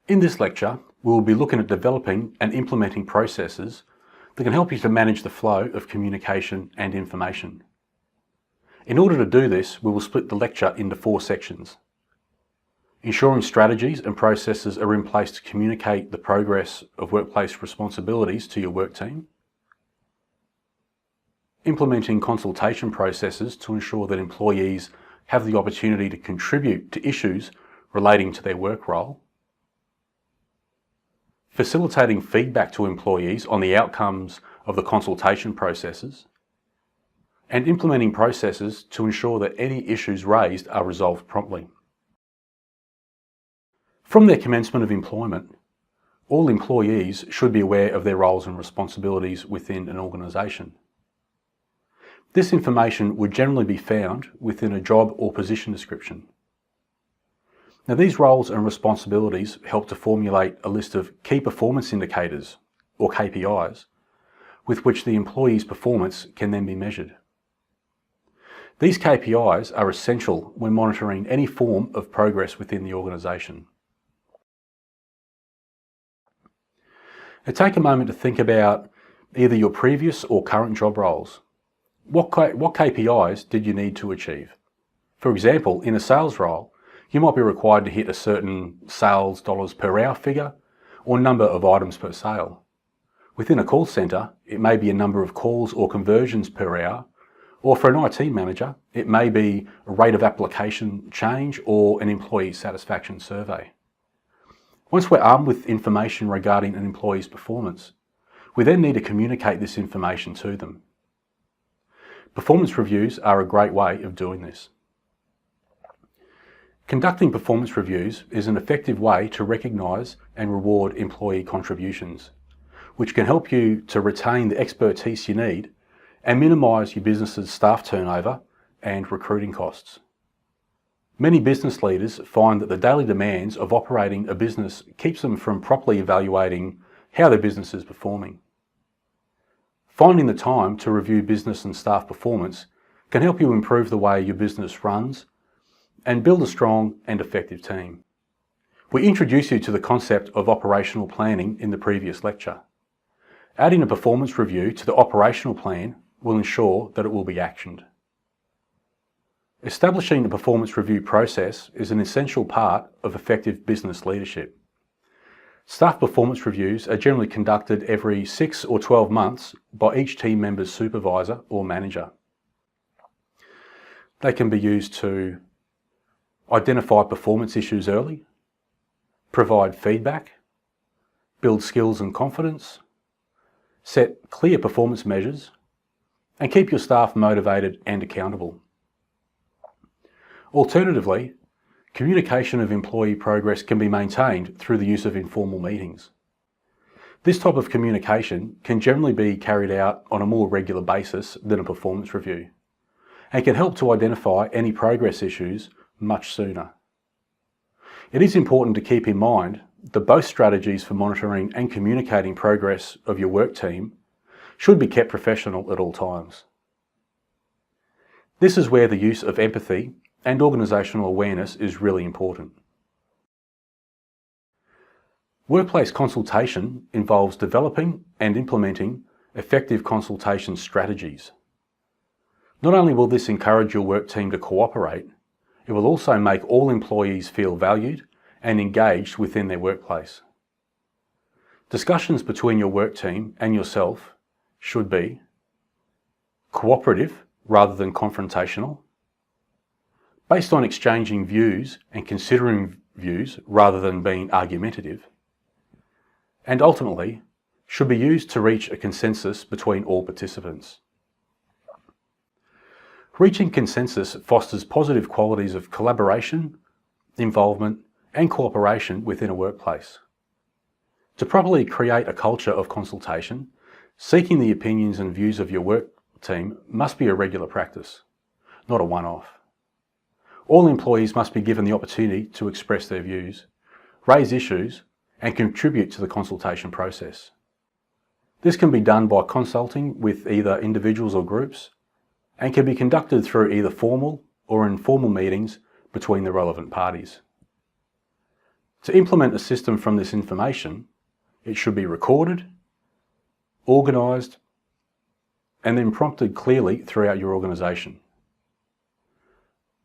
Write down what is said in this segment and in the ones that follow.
In this lecture, we will be looking at developing and implementing processes that can help you to manage the flow of communication and information. In order to do this, we will split the lecture into 4 sections. Ensuring strategies and processes are in place to communicate the progress of workplace responsibilities to your work team. Implementing consultation processes to ensure that employees have the opportunity to contribute to issues relating to their work role. Facilitating feedback to employees on the outcomes of the consultation processes. And implementing processes to ensure that any issues raised are resolved promptly. From their commencement of employment, all employees should be aware of their roles and responsibilities within an organisation. This information would generally be found within a job or position description. Now, these roles and responsibilities help to formulate a list of key performance indicators, or KPIs, with which the employee's performance can then be measured. These KPIs are essential when monitoring any form of progress within the organisation. Now, take a moment to think about either your previous or current job roles. What KPIs did you need to achieve? For example, in a sales role, you might be required to hit a certain sales dollars per hour figure or number of items per sale. Within a call centre, it may be a number of calls or conversions per hour, or for an IT manager, it may be a rate of application change or an employee satisfaction survey. Once we're armed with information regarding an employee's performance, we then need to communicate this information to them. Performance reviews are a great way of doing this. Conducting performance reviews is an effective way to recognise and reward employee contributions, which can help you to retain the expertise you need and minimise your business's staff turnover and recruiting costs. Many business leaders find that the daily demands of operating a business keeps them from properly evaluating how their business is performing. Finding the time to review business and staff performance can help you improve the way your business runs and build a strong and effective team. We introduced you to the concept of operational planning in the previous lecture. Adding a performance review to the operational plan will ensure that it will be actioned. Establishing the performance review process is an essential part of effective business leadership. Staff performance reviews are generally conducted every 6 or 12 months by each team member's supervisor or manager. They can be used to identify performance issues early, provide feedback, build skills and confidence, set clear performance measures, and keep your staff motivated and accountable. Alternatively, communication of employee progress can be maintained through the use of informal meetings. This type of communication can generally be carried out on a more regular basis than a performance review, and can help to identify any progress issues much sooner. It is important to keep in mind that both strategies for monitoring and communicating progress of your work team should be kept professional at all times. This is where the use of empathy and organisational awareness is really important. Workplace consultation involves developing and implementing effective consultation strategies. Not only will this encourage your work team to cooperate, it will also make all employees feel valued and engaged within their workplace. Discussions between your work team and yourself should be cooperative rather than confrontational, based on exchanging views and considering views rather than being argumentative, and ultimately should be used to reach a consensus between all participants. Reaching consensus fosters positive qualities of collaboration, involvement, and cooperation within a workplace. To properly create a culture of consultation, seeking the opinions and views of your work team must be a regular practice, not a one-off. All employees must be given the opportunity to express their views, raise issues, and contribute to the consultation process. This can be done by consulting with either individuals or groups, and can be conducted through either formal or informal meetings between the relevant parties. To implement a system from this information, it should be recorded, organised, and then prompted clearly throughout your organisation.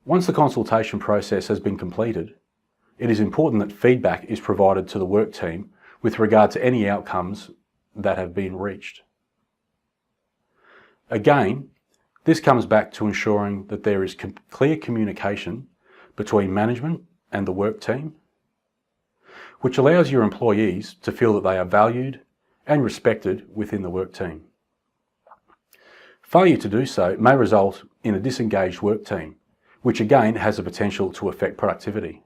Once the consultation process has been completed, it is important that feedback is provided to the work team with regard to any outcomes that have been reached. Again, this comes back to ensuring that there is clear communication between management and the work team, which allows your employees to feel that they are valued and respected within the work team. Failure to do so may result in a disengaged work team, which again has the potential to affect productivity.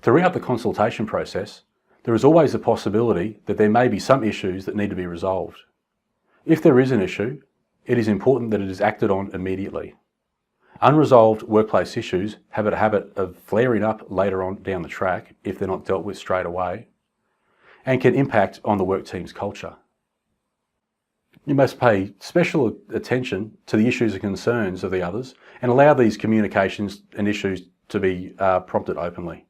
Throughout the consultation process, there is always a possibility that there may be some issues that need to be resolved. If there is an issue, it is important that it is acted on immediately. Unresolved workplace issues have a habit of flaring up later on down the track if they're not dealt with straight away, and can impact on the work team's culture. You must pay special attention to the issues and concerns of the others and allow these communications and issues to be prompted openly.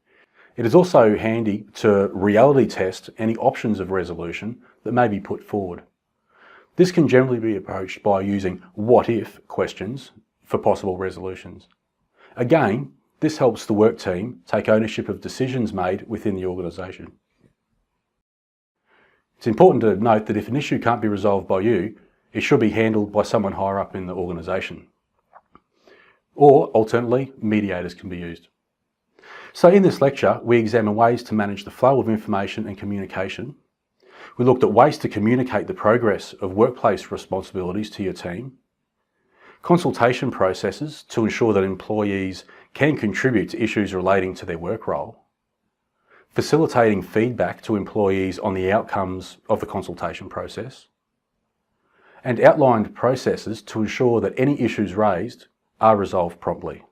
It is also handy to reality test any options of resolution that may be put forward. This can generally be approached by using what-if questions for possible resolutions. Again, this helps the work team take ownership of decisions made within the organisation. It's important to note that if an issue can't be resolved by you, it should be handled by someone higher up in the organisation. Or, alternately, mediators can be used. So in this lecture, we examine ways to manage the flow of information and communication. We looked at ways to communicate the progress of workplace responsibilities to your team, consultation processes to ensure that employees can contribute to issues relating to their work role, facilitating feedback to employees on the outcomes of the consultation process, and outlined processes to ensure that any issues raised are resolved promptly.